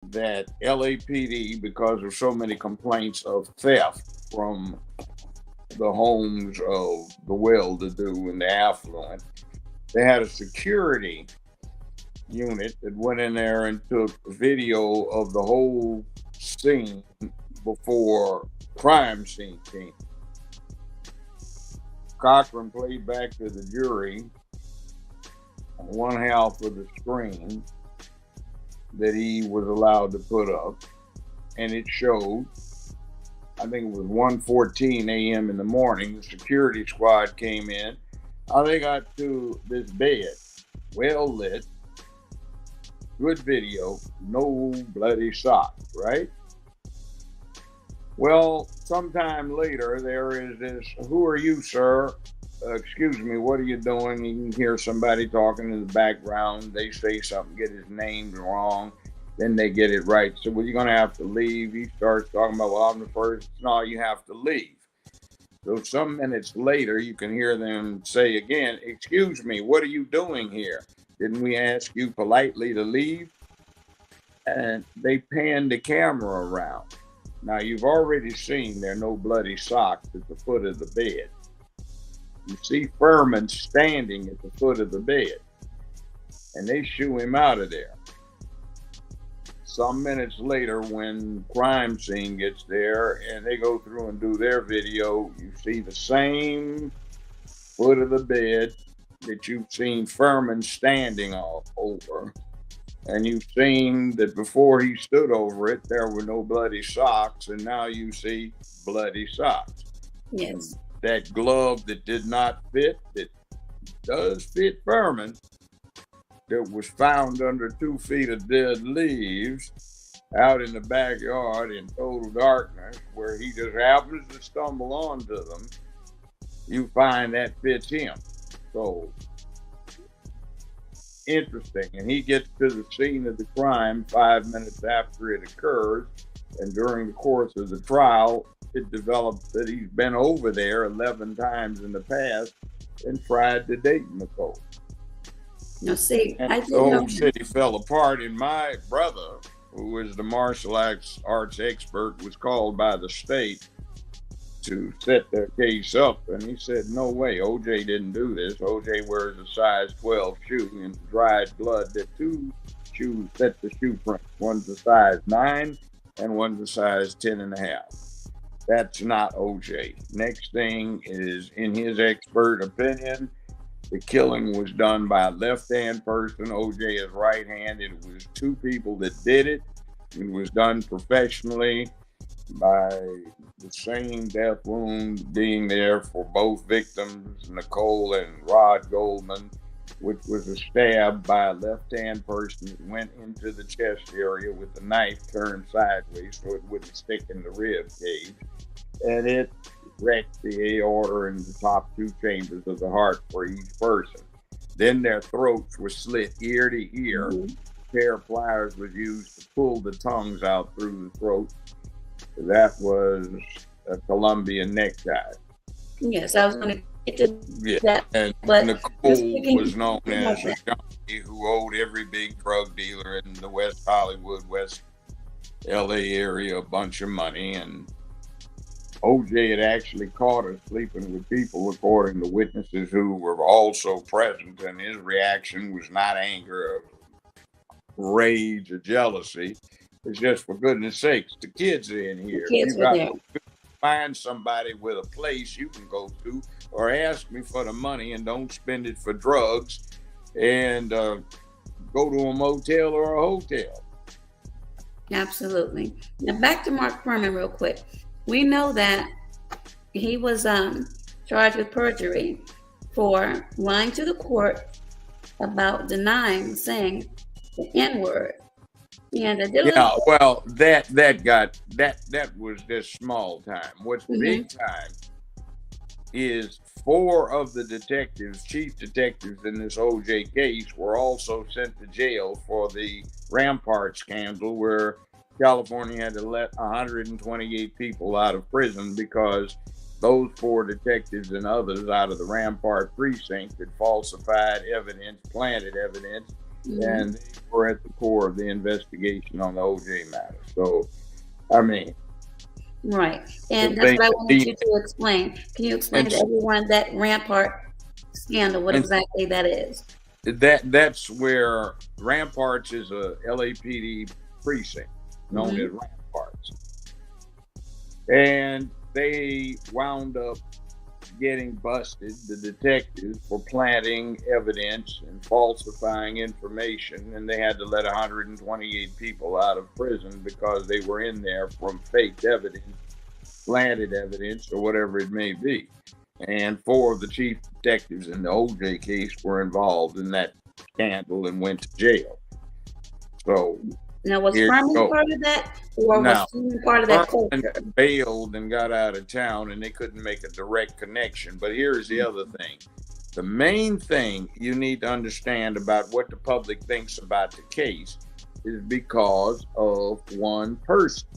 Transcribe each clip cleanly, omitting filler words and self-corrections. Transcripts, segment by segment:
that LAPD, because of so many complaints of theft from the homes of the well-to-do and the affluent, they had a security unit that went in there and took video of the whole scene before crime scene came. Cochran played back to the jury on one half of the screen that he was allowed to put up, and it showed, I think it was 1:14 a.m. in the morning, the security squad came in. They got to this bed, well lit, good video, no bloody socks, right? Well, sometime later, there is this, "Who are you, sir? Excuse me, what are you doing?" You can hear somebody talking in the background. They say something, get his name wrong. Then they get it right. So, "Well, you're going to have to leave." He starts talking about, "Well, I'm the first." "No, you have to leave." So some minutes later, you can hear them say again, "Excuse me, what are you doing here? Didn't we ask you politely to leave?" And they pan the camera around. Now, you've already seen there are no bloody socks at the foot of the bed. You see Furman standing at the foot of the bed, and they shoo him out of there. Some minutes later, when crime scene gets there and they go through and do their video, you see the same foot of the bed that you've seen Furman standing all over. And you've seen that before he stood over it, there were no bloody socks, and now you see bloody socks. Yes. That glove that did not fit, that does fit Furman, that was found under 2 feet of dead leaves out in the backyard in total darkness, where he just happens to stumble onto them, you find that fits him. So interesting. And he gets to the scene of the crime 5 minutes after it occurs. And during the course of the trial, it develops that he's been over there 11 times in the past and tried to date Nicole. No, see, And I the didn't know. whole city fell apart. And my brother, who was the martial arts expert, was called by the state to set their case up, and he said, "No way, OJ didn't do this. OJ wears a size 12 shoe in dried blood. That two shoes set the shoe print. One's a size 9 and one's a size 10 and a half. That's not OJ." Next thing is, in his expert opinion, the killing was done by a left-hand person. OJ is right-handed. It was two people that did it. It was done professionally by the same death wound being there for both victims, Nicole and Rod Goldman, which was a stab by a left-hand person that went into the chest area with the knife turned sideways so it wouldn't stick in the rib cage. And it wrecked the aorta and the top two chambers of the heart for each person. Then their throats were slit ear to ear. A pair of pliers was used to pull the tongues out through the throat. That was a Colombian necktie. Yes, I was going to get to that. And But Nicole was known as a junkie who owed every big drug dealer in the West Hollywood, West LA area a bunch of money. And OJ had actually caught her sleeping with people, according to witnesses who were also present. And his reaction was not anger or rage or jealousy. It's just, for goodness sakes, the kids are in here. Kids You are got there. to find somebody with a place you can go to, or ask me for the money and don't spend it for drugs, and go to a motel or a hotel. Absolutely. Now back to Mark Furman real quick. We know that he was charged with perjury for lying to the court about denying saying the N-word. And Yeah, well, that was just small time. What's big time is 4 of the detectives, chief detectives in this OJ case, were also sent to jail for the Rampart scandal, where California had to let 128 people out of prison because those 4 detectives and others out of the Rampart precinct had falsified evidence, planted evidence, Mm-hmm. and they were at the core of the investigation on the OJ matter. So, I mean, Right. the And that's thing what I that wanted the you to explain. Can you explain and to everyone that Rampart scandal, what and exactly that is? that's where Ramparts is a LAPD precinct known Mm-hmm. as Ramparts, and they wound up getting busted, the detectives, for planting evidence and falsifying information, and they had to let 128 people out of prison because they were in there from faked evidence, planted evidence, or whatever it may be. And four of the chief detectives in the OJ case were involved in that scandal and went to jail. So Now, was here you Furman go. part of that, or was Now, Furman part of that Furman culture? bailed and got out of town, and they couldn't make a direct connection. But here's the other thing. The main thing you need to understand about what the public thinks about the case is because of one person,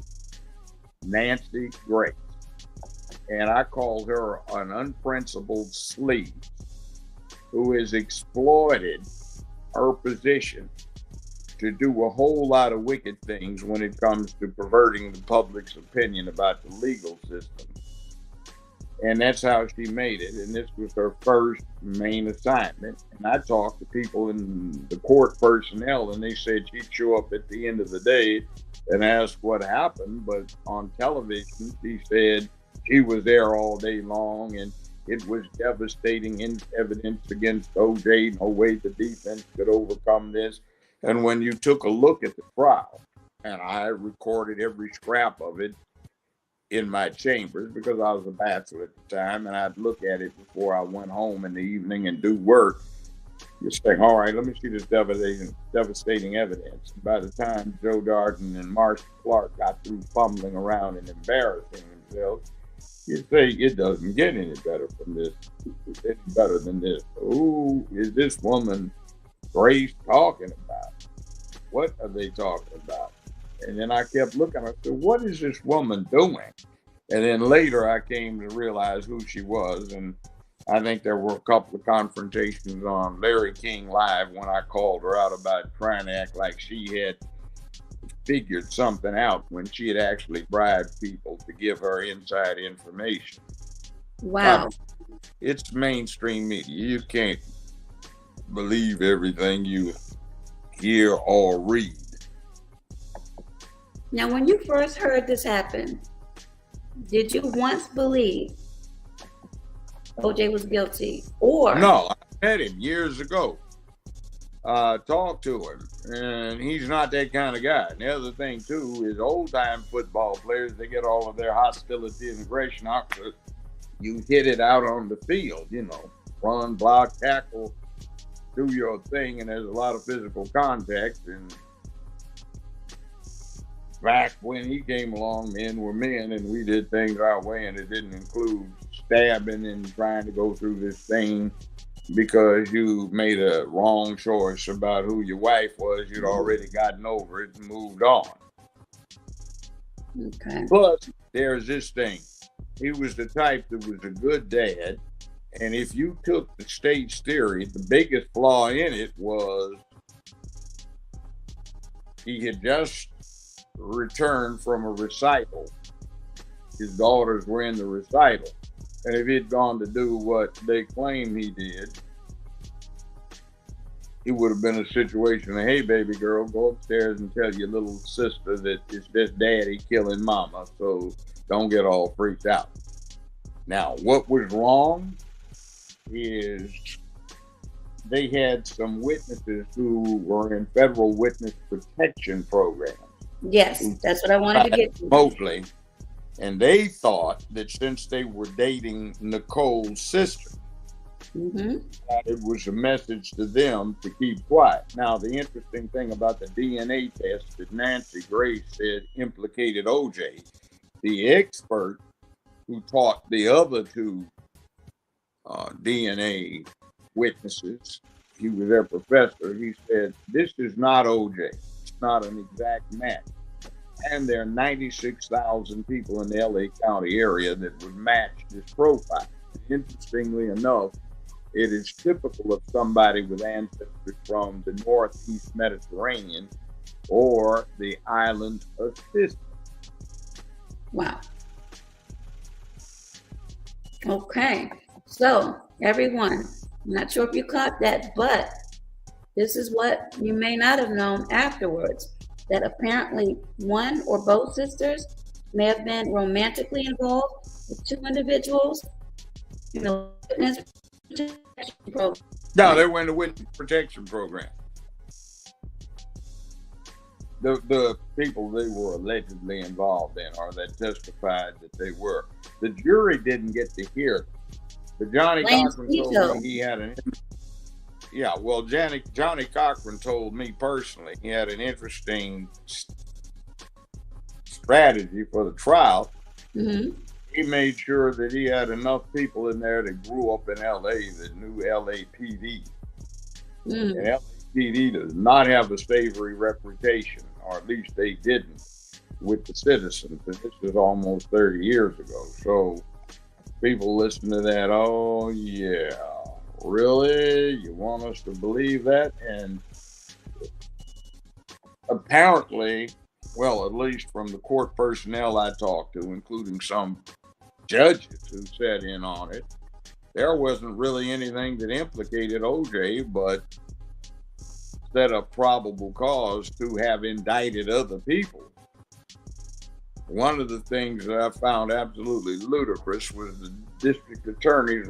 Nancy Grace. And I call her an unprincipled sleaze who has exploited her position to do a whole lot of wicked things when it comes to perverting the public's opinion about the legal system. And that's how she made it. And this was her first main assignment. And I talked to people in the court personnel, and they said she'd show up at the end of the day and ask what happened. But on television, she said she was there all day long, and it was devastating evidence against OJ. No way the defense could overcome this. And when you took a look at the trial, and I recorded every scrap of it in my chambers because I was a bachelor at the time, and I'd look at it before I went home in the evening and do work. You're saying, all right, let me see this devastating evidence. And by the time Joe Darden and Marcia Clark got through fumbling around and embarrassing themselves, you say it doesn't get any better from this. It's any better than this. Who is this woman Grace talking about? What are they talking about? And then I kept looking. I said, what is this woman doing? And then later I came to realize who she was. And I think there were a couple of confrontations on Larry King Live when I called her out about trying to act like she had figured something out when she had actually bribed people to give her inside information. Wow. It's mainstream media. You can't believe everything you hear or read. Now, when you first heard this happen, did you once believe OJ was guilty? Or No, I met him years ago. Talked to him, and he's not that kind of guy. And the other thing too is old-time football players, they get all of their hostility and aggression out because you hit it out on the field, run, block, tackle, do your thing, and there's a lot of physical contact. And back when he came along, men were men, and we did things our way, and it didn't include stabbing and trying to go through this thing because you made a wrong choice about who your wife was. You'd already gotten over it and moved on. okay. Plus, there's this thing. He was the type that was a good dad, and if you took the state's theory, the biggest flaw in it was he had just returned from a recital. His daughters were in the recital. And if he'd gone to do what they claim he did, it would have been a situation of, hey, baby girl, go upstairs and tell your little sister that it's just daddy killing mama, so don't get all freaked out. Now, what was wrong is they had some witnesses who were in federal witness protection programs. Yes, that's what I wanted to get to. Remotely. And they thought that since they were dating Nicole's sister, that it was a message to them to keep quiet. Now, the interesting thing about the DNA test that Nancy Grace said implicated OJ, the expert who taught the other two DNA witnesses, he was their professor, he said, this is not OJ. It's not an exact match. And there are 96,000 people in the LA County area that would match this profile. Interestingly enough, It is typical of somebody with ancestry from the Northeast Mediterranean or the island of Sicily. Wow. Okay. So, everyone, I'm not sure if you caught that, but this is what you may not have known afterwards, that apparently one or both sisters may have been romantically involved with two individuals in the witness protection program. No, they were in the witness protection program. The people they were allegedly involved in, or that testified that they were. The jury didn't get to hear. But Johnny Cochran told me he had an. Yeah, well, Johnny Cochran told me personally he had an interesting strategy for the trial. Mm-hmm. He made sure that he had enough people in there that grew up in L.A. that knew LAPD. Mm. And LAPD does not have a savory reputation, or at least they didn't, with the citizens. And this was almost 30 years ago. So people listen to that, oh, yeah, really? You want us to believe that? And apparently, well, at least from the court personnel I talked to, including some judges who sat in on it, there wasn't really anything that implicated OJ, but set up probable cause to have indicted other people. One of the things that I found absolutely ludicrous was the district attorney's